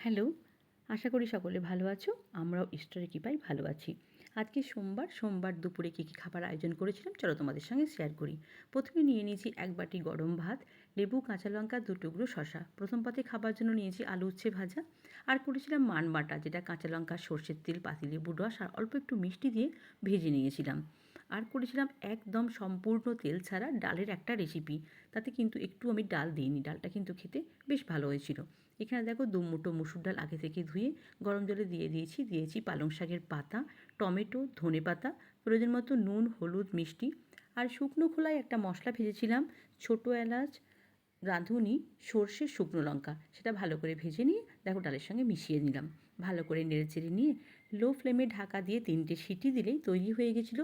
Hello, আশা করি সকলে ভালো আছো। আমরাও ঈশ্বরের কৃপায় ভালো আছি। আজকে সোমবার দুপুরে কী খাবার আয়োজন করেছিলাম চলো তোমাদের সঙ্গে শেয়ার করি। প্রথমে নিয়ে নিয়েছি ১ বাটি গরম ভাত, লেবু, কাঁচা লঙ্কা, ২ টুকরো শসা। প্রথম পাতে খাবার জন্য নিয়েছি আলু উচ্ছে ভাজা আর করেছিলাম মান বাটা, যেটা কাঁচা লঙ্কা, সর্ষের তেল, পাতিলেবুর রস আর অল্প একটু মিষ্টি দিয়ে ভেজে নিয়েছিলাম। আর করেছিলাম একদম সম্পূর্ণ তেল ছাড়া ডালের একটা রেসিপি। তাতে কিন্তু একটু আমি ডাল দিইনি, ডালটা কিন্তু খেতে বেশ ভালো হয়েছিল। এখানে দেখো ২ মুঠো মুসুর ডাল আগে থেকে ধুয়ে গরম জলে দিয়েছি পালং শাকের পাতা, টমেটো, ধনেপাতা, প্রয়োজন মতো নুন, হলুদ, মিষ্টি আর শুকনো খোলায় একটা মশলা ভেজেছিলাম, ছোটো এলাচ, রাঁধুনি, সর্ষে, শুকনো লঙ্কা। সেটা ভালো করে ভেজে নিয়ে দেখো ডালের সঙ্গে মিশিয়ে নিলাম। ভালো করে নেড়েচেড়ে নিয়ে লো ফ্লেমে ঢাকা দিয়ে ৩টে সিটি দিলেই তৈরি হয়ে গেছিলো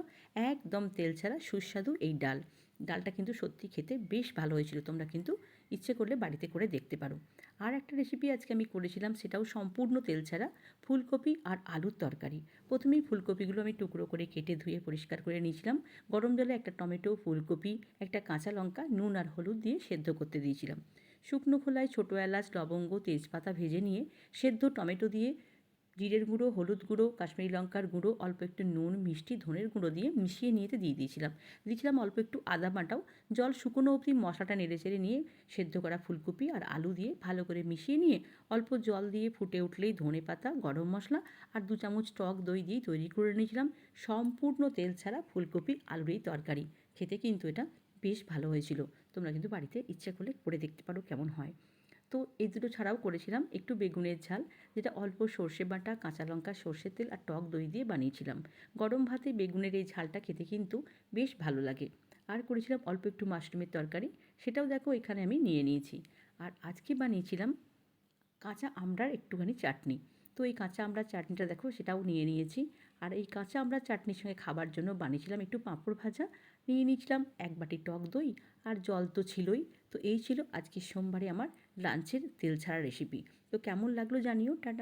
একদম তেল ছাড়া সুস্বাদু এই ডাল। ডালটা কিন্তু সত্যি খেতে বেশ ভালো হয়েছিল। তোমরা কিন্তু ইচ্ছে করলে বাড়িতে করে দেখতে পারো। আর একটা রেসিপি আজকে আমি করেছিলাম, সেটাও সম্পূর্ণ তেল ছাড়া, ফুলকপি আর আলুর তরকারি। প্রথমেই ফুলকপিগুলো আমি টুকরো করে কেটে ধুয়ে পরিষ্কার করে নিয়েছিলাম। গরম জলে একটা টমেটো, ফুলকপি, একটা কাঁচা লঙ্কা, নুন আর হলুদ দিয়ে সেদ্ধ করতে দিয়েছিলাম। শুকনো খোলায় ছোটো এলাচ, লবঙ্গ, তেজপাতা ভেজে নিয়ে সেদ্ধ টমেটো দিয়ে জিরের গুঁড়ো, হলুদ গুঁড়ো, কাশ্মীরি লঙ্কার গুঁড়ো, অল্প একটু নুন, মিষ্টি, ধনের গুঁড়ো দিয়ে মিশিয়ে নিয়েতে দিয়েছিলাম অল্প একটু আদা বাটাও। জল শুকনো অবধি মশলাটা নেড়েচেড়ে নিয়ে সেদ্ধ করা ফুলকপি আর আলু দিয়ে ভালো করে মিশিয়ে নিয়ে অল্প জল দিয়ে ফুটে উঠলেই ধনেপাতা, গরম মশলা আর ২ চামচ টক দই দিয়ে তৈরি করে নিয়েছিলাম সম্পূর্ণ তেল ছাড়া ফুলকপি আলুর এই তরকারি। খেতে কিন্তু এটা বেশ ভালো হয়েছিল। তোমরা কিন্তু বাড়িতে ইচ্ছে করলে করে দেখতে পারো কেমন হয়। তো এই দুটো ছাড়াও করেছিলাম একটু বেগুনের ঝাল, যেটা অল্প সর্ষে বাটা, কাঁচা লঙ্কা, সর্ষের তেল আর টক দই দিয়ে বানিয়েছিলাম। গরম ভাতে বেগুনের এই ঝালটা খেতে কিন্তু বেশ ভালো লাগে। আর করেছিলাম অল্প একটু মাশরুমের তরকারি, সেটাও দেখো এখানে আমি নিয়ে নিয়েছি। আর আজকে বানিয়েছিলাম কাঁচা আমড়ার একটুখানি চাটনি। তো এই কাঁচা আমড়ার চাটনিটা দেখো সেটাও নিয়ে নিয়েছি। আর এই কাঁচা আমড়ার চাটনির সঙ্গে খাবার জন্য বানিয়েছিলাম একটু পাঁপড় ভাজা, নিয়ে নিয়েছিলাম ১ বাটি টক দই আর জল তো ছিলই। তো এই ছিল আজকের সোমবারে আমার লাঞ্চের তেল ছাড়া রেসিপি। তো কেমন লাগলো জানিও। টাটা।